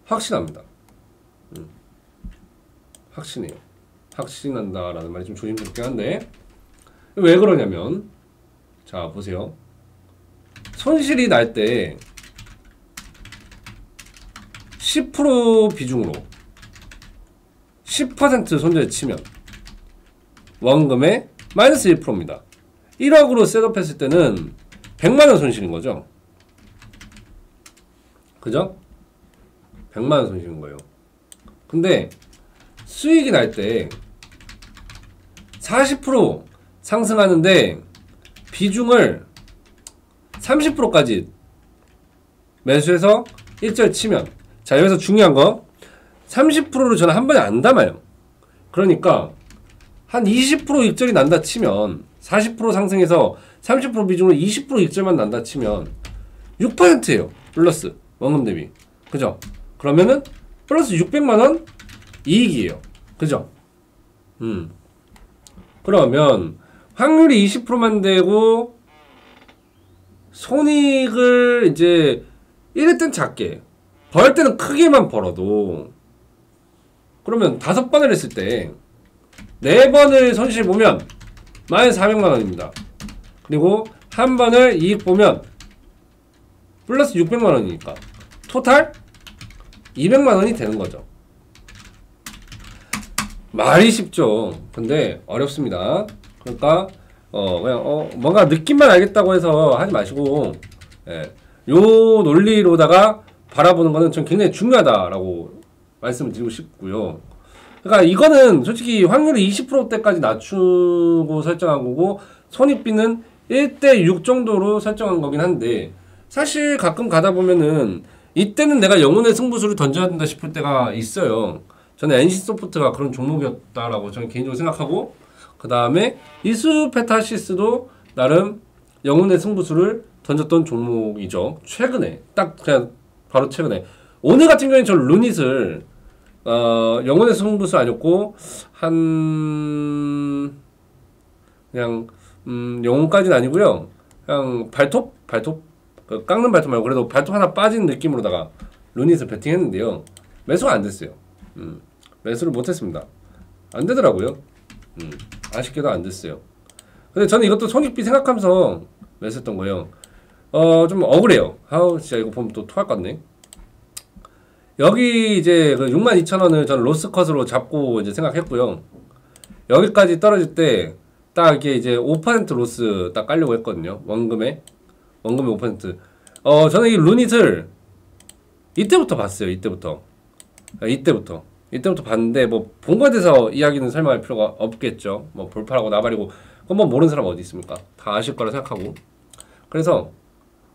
S1: 확신합니다. 확신해요. 확신한다라는 말이 좀 조심스럽긴 한데, 왜 그러냐면, 자 보세요. 손실이 날 때 10% 비중으로 10% 손절 치면 원금의 마이너스 1%입니다. 1억으로 셋업했을 때는 100만원 손실인 거죠. 그죠? 100만원 손실인 거예요. 근데 수익이 날 때 40% 상승하는데 비중을 30%까지 매수해서 일절 치면, 자 여기서 중요한 거 30%를 저는 한 번에 안 담아요. 그러니까 한 20% 익절이 난다 치면, 40% 상승해서 30% 비중으로 20% 익절만 난다 치면 6%예요. 플러스 원금 대비. 그죠? 그러면은 플러스 600만원 이익이에요. 그죠? 그러면 확률이 20%만 되고 손익을 이제 이럴 땐 작게, 벌 때는 크게만 벌어도, 그러면 5번을 했을 때 4번을 손실 보면 마이너스 400만원입니다. 그리고 한 번을 이익 보면 플러스 600만원이니까 토탈 200만원이 되는 거죠. 말이 쉽죠. 근데 어렵습니다. 그러니까 그냥 뭔가 느낌만 알겠다고 해서 하지 마시고, 요 논리로다가 바라보는 거는 전 굉장히 중요하다라고 말씀을 드리고 싶고요. 그러니까 이거는 솔직히 확률이 20%대까지 낮추고 설정한 거고, 손익비는 1대6 정도로 설정한 거긴 한데, 사실 가끔 가다 보면은 이때는 내가 영혼의 승부수를 던져야 된다 싶을 때가 있어요. 저는 NC소프트가 그런 종목이었다라고 저는 개인적으로 생각하고, 그 다음에 이수페타시스도 나름 영혼의 승부수를 던졌던 종목이죠. 최근에 딱 그냥 바로 최근에. 오늘 같은 경우에 저 루닛을 영혼의 승부수 아니었고 한 그냥 영혼까지는 아니고요. 그냥 발톱 그 깎는 발톱 말고 그래도 발톱 하나 빠진 느낌으로다가 루닛을 베팅했는데요. 매수가 안 됐어요. 매수를 못했습니다. 안 되더라고요. 아쉽게도 안 됐어요. 근데 저는 이것도 손익비 생각하면서 매수했던 거예요. 좀 억울해요. 아우 진짜 이거 보면 또 토할 것 같네. 여기 이제 그 62,000원을 저는 로스컷으로 잡고 이제 생각했고요. 여기까지 떨어질 때 딱 이게 이제 5% 로스 딱 깔려고 했거든요. 원금에 5%. 저는 이 루닛을 이때부터 봤어요. 이때부터 봤는데 뭐 본 거에 대해서 이야기는 설명할 필요가 없겠죠. 뭐 볼파라고 나발이고 그건 뭐 모르는 사람 어디 있습니까? 다 아실 거라 생각하고. 그래서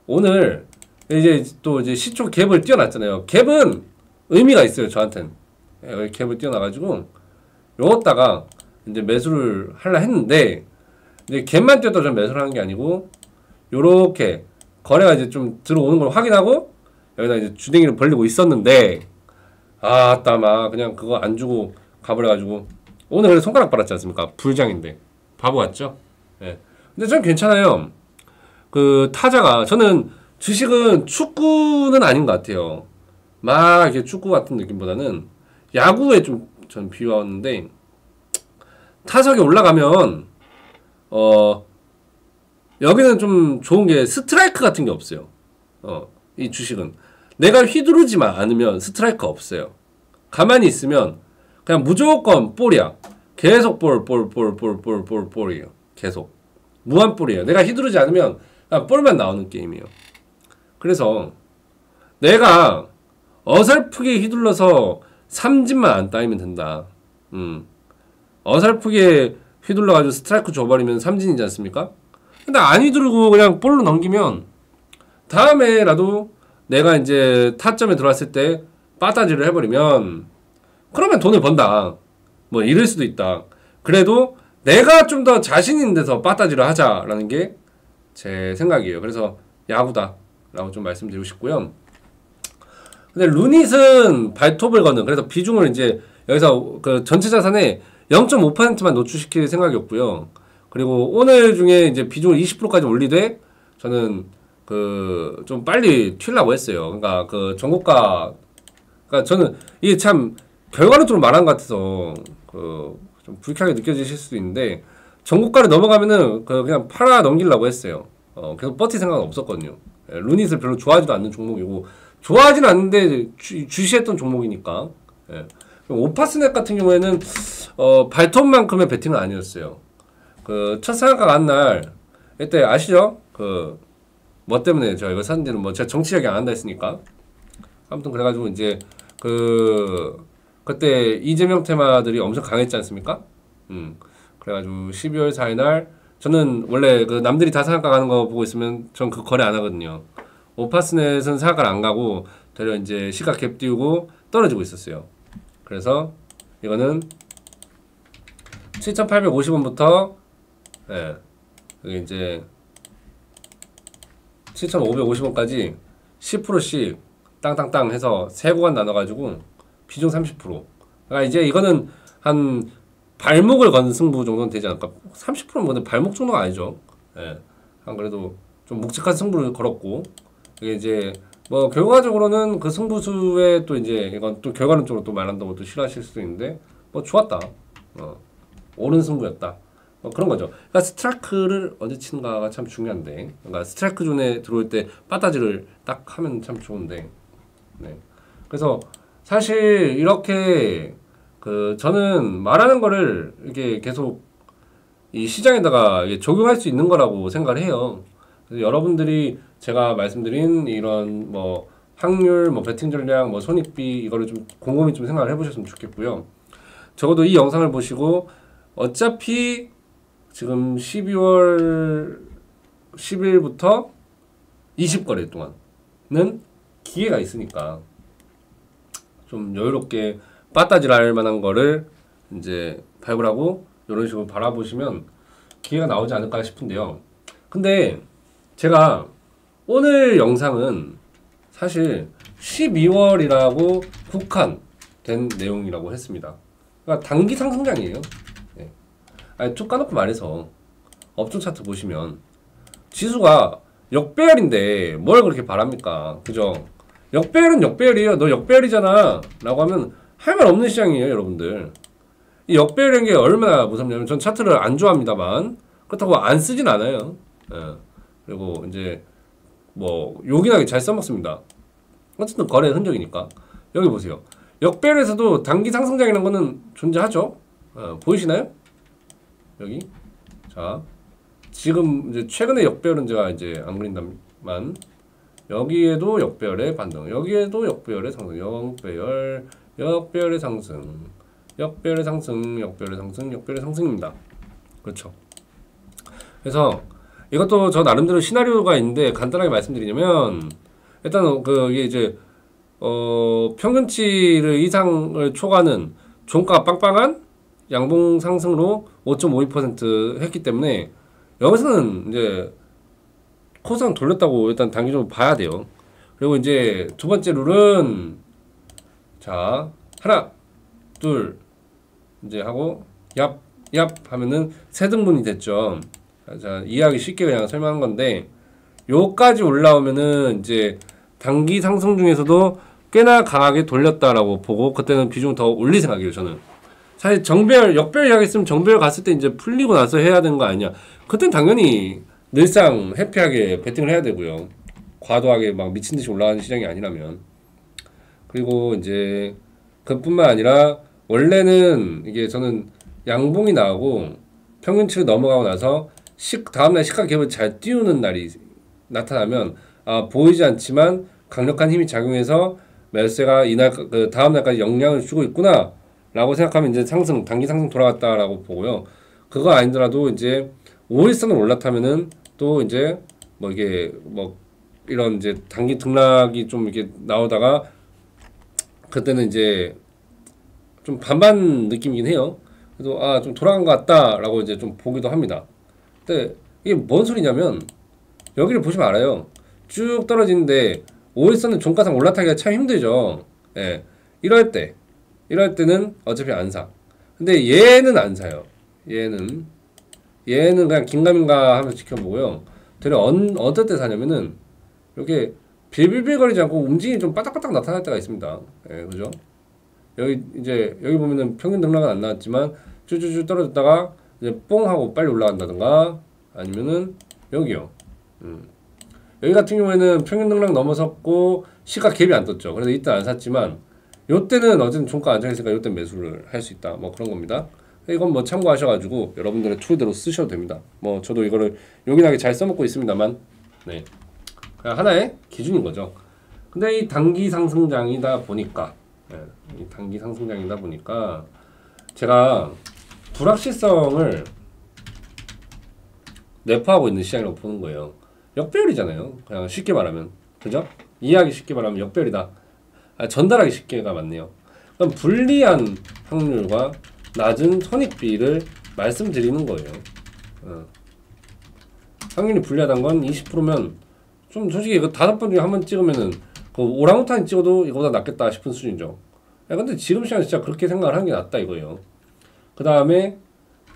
S1: 오늘 이제 또 이제 시초 갭을 띄워놨잖아요. 갭은 의미가 있어요. 저한테는. 여기 갭을 띄워놔가지고 요거다가 이제 매수를 하려 했는데, 이제 갭만 띄웠다 좀 매수를 하는 게 아니고 요렇게 거래가 이제 좀 들어오는 걸 확인하고 여기다 이제 주댕이를 벌리고 있었는데, 아따마 그냥 그거 안 주고 가버려가지고 오늘 그래도 손가락 빨았지 않습니까? 불장인데 바보 같죠? 예. 근데 전 괜찮아요. 그 타자가, 저는 주식은 축구는 아닌 것 같아요. 막 이렇게 축구 같은 느낌보다는 야구에 좀 전 비유하는데, 타석에 올라가면 여기는 좀 좋은 게 스트라이크 같은 게 없어요. 이 주식은 내가 휘두르지만 않으면 스트라이크 없어요. 가만히 있으면 그냥 무조건 볼이야. 계속 볼이에요. 계속 무한 볼이에요. 내가 휘두르지 않으면 그냥 볼만 나오는 게임이에요. 그래서 내가 어설프게 휘둘러서 삼진만 안 따이면 된다. 어설프게 휘둘러가지고 스트라이크 줘버리면 삼진이지 않습니까? 근데 안 휘두르고 그냥 볼로 넘기면 다음에라도 내가 이제 타점에 들어왔을 때 빠따지를 해버리면 그러면 돈을 번다. 뭐 이럴 수도 있다. 그래도 내가 좀 더 자신 있는 데서 빠따지를 하자라는 게 제 생각이에요. 그래서 야구다 라고 좀 말씀드리고 싶고요. 근데 루닛은 발톱을 거는, 그래서 비중을 이제 여기서 그 전체 자산의 0.5%만 노출시킬 생각이었고요. 그리고 오늘 중에 이제 비중을 20%까지 올리되 저는 그 좀 빨리 튀려고 했어요. 그러니까 그 정고가, 그러니까 저는 이게 참 결과론적으로 말한 것 같아서 그 좀 불쾌하게 느껴지실 수도 있는데, 정고가를 넘어가면은 그냥 팔아 넘기려고 했어요. 계속 버틸 생각은 없었거든요. 루닛을 별로 좋아하지도 않는 종목이고, 좋아하지는 않는데 주시했던 종목이니까. 예. 오파스넷 같은 경우에는 발톱만큼의 배팅은 아니었어요. 그 첫 상한가 간 날 이때 아시죠? 그 뭐 때문에 제가 이거 샀는지는 뭐 제가 정치 이야기 안 한다 했으니까. 아무튼 그래가지고 이제 그때 이재명 테마들이 엄청 강했지 않습니까? 그래가지고 12월 4일 날 저는 원래 그 남들이 다 상한가 가는 거 보고 있으면 전 그 거래 안 하거든요. 오파스넷은 상한가를 안 가고 되려 이제 시가 갭 띄우고 떨어지고 있었어요. 그래서 이거는 7,850원부터 예, 여기 이제 7,550원까지 10%씩 땅땅땅 해서 세 구간 나눠가지고 비중 30%. 그러니까 이제 이거는 한 발목을 거는 승부 정도는 되지 않을까. 30%는 뭐 발목 정도가 아니죠. 예, 한 그래도 좀 묵직한 승부를 걸었고, 이게 이제 뭐 결과적으로는 그 승부수에 또 이제 이건 또 결과론적으로 또 말한다고 또 싫어하실 수도 있는데 뭐 좋았다. 옳은 승부였다. 그런 거죠. 그러니까 스트라이크를 언제 치는가가 참 중요한데, 그러니까 스트라이크 존에 들어올 때 빠따지를 딱 하면 참 좋은데, 네. 그래서 사실 이렇게 그 저는 말하는 거를 이렇게 계속 이 시장에다가 적용할 수 있는 거라고 생각을 해요. 그래서 여러분들이 제가 말씀드린 이런 뭐 확률, 뭐 배팅 전략, 뭐 손익비 이거를 좀 곰곰이 좀 생각을 해보셨으면 좋겠고요. 적어도 이 영상을 보시고 어차피 지금 12월 10일부터 20거래 동안은 기회가 있으니까 좀 여유롭게 빠따지할 만한 거를 이제 발굴하고 이런 식으로 바라보시면 기회가 나오지 않을까 싶은데요. 근데 제가 오늘 영상은 사실 12월이라고 국한된 내용이라고 했습니다. 그러니까 단기 상승장이에요. 네. 아니, 쭉 까놓고 말해서 업종 차트 보시면 지수가 역배열인데 뭘 그렇게 바랍니까? 그죠? 역배열은 역배열이에요. 너 역배열이잖아 라고 하면 할 말 없는 시장이에요, 여러분들. 이 역배열인 게 얼마나 무섭냐면, 전 차트를 안 좋아합니다만 그렇다고 안 쓰진 않아요. 예. 그리고 이제 뭐 요긴하게 잘 써먹습니다. 어쨌든 거래 흔적이니까. 여기 보세요. 역배열에서도 단기 상승장이라는 거는 존재하죠. 보이시나요? 여기. 자, 지금 이제 최근에 역배열은 제가 이제 안 그린다만, 여기에도 역배열의 반등, 여기에도 역배열의 상승, 역배열의 상승, 역배열의 상승, 역배열의 상승, 역배열의 상승입니다. 그렇죠. 그래서 이것도 저 나름대로 시나리오가 있는데 간단하게 말씀드리냐면, 일단 이게 이제 평균치를 이상을 초과하는 종가 빵빵한 양봉 상승으로 5.52% 했기 때문에 여기서는 이제 코스닥 돌렸다고 일단 단기적으로 봐야 돼요. 그리고 이제 두 번째 룰은, 자, 하나, 둘, 이제 하고 얍 하면은 세 등분이 됐죠. 자, 이해하기 쉽게 그냥 설명한 건데, 요까지 올라오면은 이제 단기 상승 중에서도 꽤나 강하게 돌렸다라고 보고, 그때는 비중 더 올릴 생각이에요, 저는. 사실 역별 이야기했으면 정배열 갔을 때 이제 풀리고 나서 해야 되는 거 아니냐. 그땐 당연히 늘상 해피하게 베팅을 해야 되고요. 과도하게 막 미친 듯이 올라가는 시장이 아니라면. 그리고 이제 그뿐만 아니라 원래는 이게 저는 양봉이 나오고 평균치를 넘어가고 나서 다음날 시가 갭을 잘 띄우는 날이 나타나면 보이지 않지만 강력한 힘이 작용해서 매수세가 이날 그 다음 날까지 영향을 주고 있구나 라고 생각하면 이제 단기 상승 돌아갔다라고 보고요. 그거 아니더라도 이제 5일선을 올라타면은 또 이제 뭐 이게 뭐 이런 이제 단기 등락이 좀 이렇게 나오다가 그때는 이제 좀 반반 느낌이긴 해요. 그래서 좀 돌아간 것 같다라고 이제 좀 보기도 합니다. 근데 이게 뭔 소리냐면 여기를 보시면 알아요. 쭉 떨어지는데 5일선은 종가상 올라타기가 참 힘들죠. 예. 이럴 때는 어차피 안 사. 근데 얘는 안 사요. 얘는 그냥 긴가민가 하면서 지켜보고요. 되려 어떨 때 사냐면은 이렇게 빌빌빌거리지 않고 움직임이 좀 빠딱빠딱 나타날 때가 있습니다. 예, 그죠? 여기 보면은 평균 등락은 안 나왔지만 쭈쭈쭈 떨어졌다가 이제 뽕 하고 빨리 올라간다든가 아니면은 여기요. 여기 같은 경우에는 평균 등락 넘어섰고 시가 갭이 안 떴죠. 그래서 이때 안 샀지만 요때는 어쨌든 종가 안정했으니까 요때 매수를 할 수 있다. 뭐 그런 겁니다. 이건 뭐 참고하셔가지고 여러분들의 툴대로 쓰셔도 됩니다. 뭐 저도 이거를 요긴하게 잘 써먹고 있습니다만 네. 그냥 하나의 기준인 거죠. 근데 이 단기 상승장이다 보니까 제가 불확실성을 내포하고 있는 시장이라고 보는 거예요. 역배열이잖아요. 그냥 쉽게 말하면. 그죠? 이해하기 쉽게 말하면 역배열이다. 전달하기 쉽게가 맞네요. 그럼 불리한 확률과 낮은 손익비를 말씀드리는 거예요. 확률이 불리하다는 건 20%면 좀 솔직히 그 5번 중에 한 번 찍으면은 그 오랑우탄 찍어도 이거보다 낫겠다 싶은 수준이죠. 근데 지금 시간 진짜 그렇게 생각을 하는 게 낫다 이거예요. 그 다음에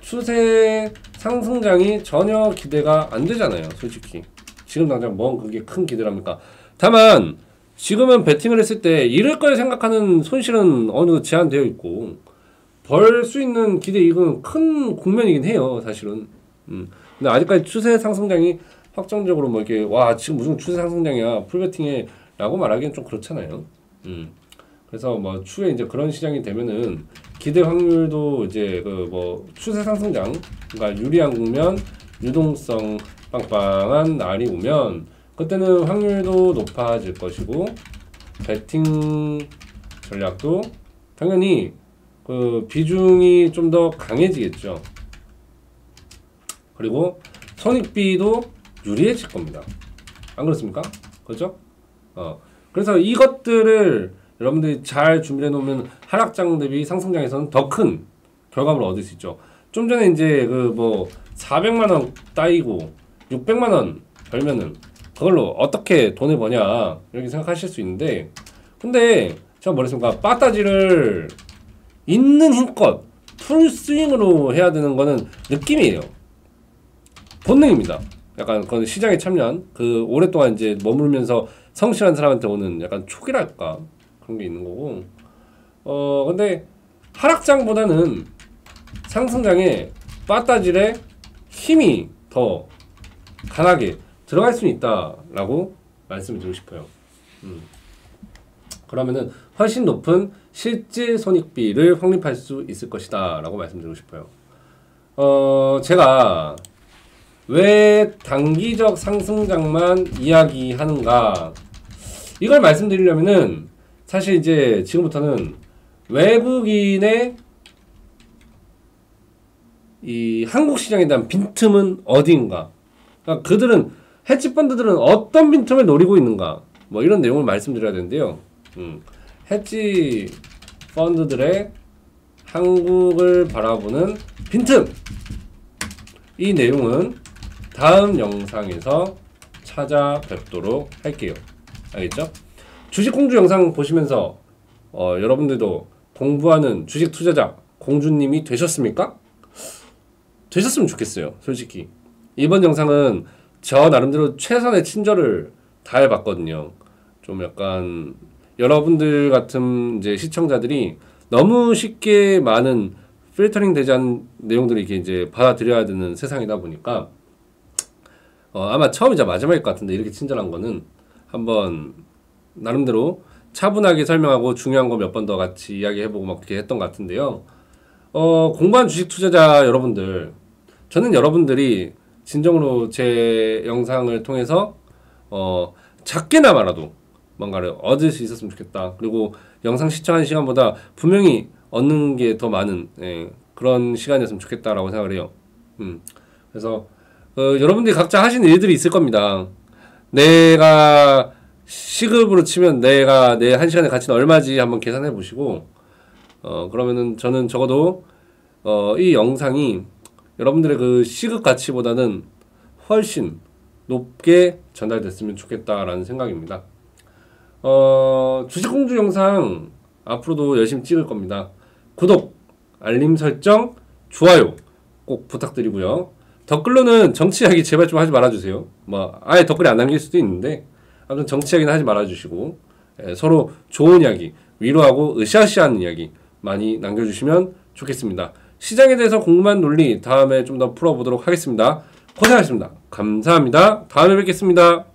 S1: 추세 상승장이 전혀 기대가 안 되잖아요. 솔직히 지금 당장 뭔 그게 큰 기대랍니까? 다만 지금은 베팅을 했을 때 잃을 걸 생각하는 손실은 어느 정도 제한되어 있고 벌 수 있는 기대 이익은 큰 국면이긴 해요. 사실은. 근데 아직까지 추세 상승장이 확정적으로 뭐 이렇게 지금 무슨 추세 상승장이야 풀베팅해 라고 말하기엔 좀 그렇잖아요. 그래서 뭐 추후에 이제 그런 시장이 되면은 기대 확률도 이제 그 뭐 추세 상승장, 그러니까 유리한 국면, 유동성 빵빵한 날이 오면 그때는 확률도 높아질 것이고 베팅 전략도 당연히 그 비중이 좀 더 강해지겠죠. 그리고 손익비도 유리해질 겁니다. 안 그렇습니까? 그렇죠? 그래서 이것들을 여러분들이 잘 준비해 놓으면 하락장 대비 상승장에서는 더 큰 결과물을 얻을 수 있죠. 좀 전에 이제 그 뭐 400만 원 따이고 600만 원 벌면은 그걸로 어떻게 돈을 버냐 이렇게 생각하실 수 있는데 근데 제가 뭐랬습니까? 빠따지를 있는 힘껏 풀스윙으로 해야 되는 거는 느낌이에요. 본능입니다. 약간 그건 시장에 참여한 그 오랫동안 이제 머물면서 성실한 사람한테 오는 약간 촉이랄까 그런 게 있는 거고 근데 하락장보다는 상승장에 빠따질에 힘이 더 강하게 들어갈 수는 있다라고 말씀을 드리고 싶어요. 그러면은 훨씬 높은 실질 손익비를 확립할 수 있을 것이다 라고 말씀드리고 싶어요. 제가 왜 단기적 상승장만 이야기하는가 이걸 말씀드리려면은 사실 이제 지금부터는 외국인의 이 한국 시장에 대한 빈틈은 어디인가, 그러니까 그들은 헤지펀드들은 어떤 빈틈을 노리고 있는가 뭐 이런 내용을 말씀드려야 되는데요. 헤지 펀드들의 한국을 바라보는 빈틈, 이 내용은 다음 영상에서 찾아뵙도록 할게요. 알겠죠? 주식 공주 영상 보시면서 여러분들도 공부하는 주식 투자자 공주님이 되셨습니까? 되셨으면 좋겠어요. 솔직히 이번 영상은 저 나름대로 최선의 친절을 다해봤거든요. 좀 약간 여러분들 같은 이제 시청자들이 너무 쉽게 많은 필터링 되지 않은 내용들이 이렇게 이제 받아들여야 되는 세상이다 보니까 아마 처음이자 마지막일 것 같은데 이렇게 친절한 거는 한번 나름대로 차분하게 설명하고 중요한 거 몇 번 더 같이 이야기해보고 막 그렇게 했던 것 같은데요. 공부한 주식 투자자 여러분들, 저는 여러분들이 진정으로 제 영상을 통해서 작게나마라도 뭔가를 얻을 수 있었으면 좋겠다. 그리고 영상 시청한 시간보다 분명히 얻는 게 더 많은 그런 시간이었으면 좋겠다라고 생각을 해요. 그래서 여러분들이 각자 하시는 일들이 있을 겁니다. 내가 시급으로 치면 내가 내 한 시간의 가치는 얼마지 한번 계산해 보시고 그러면은 저는 적어도 이 영상이 여러분들의 그 시급 가치보다는 훨씬 높게 전달됐으면 좋겠다라는 생각입니다. 주식 공부 영상 앞으로도 열심히 찍을 겁니다. 구독, 알림 설정, 좋아요 꼭 부탁드리고요. 댓글로는 정치 이야기 제발 좀 하지 말아주세요. 뭐 아예 댓글이 안 남길 수도 있는데 아무튼 정치 이야기는 하지 말아주시고 서로 좋은 이야기, 위로하고 으쌰으쌰하는 이야기 많이 남겨주시면 좋겠습니다. 시장에 대해서 궁금한 논리 다음에 좀 더 풀어보도록 하겠습니다. 고생하셨습니다. 감사합니다. 다음에 뵙겠습니다.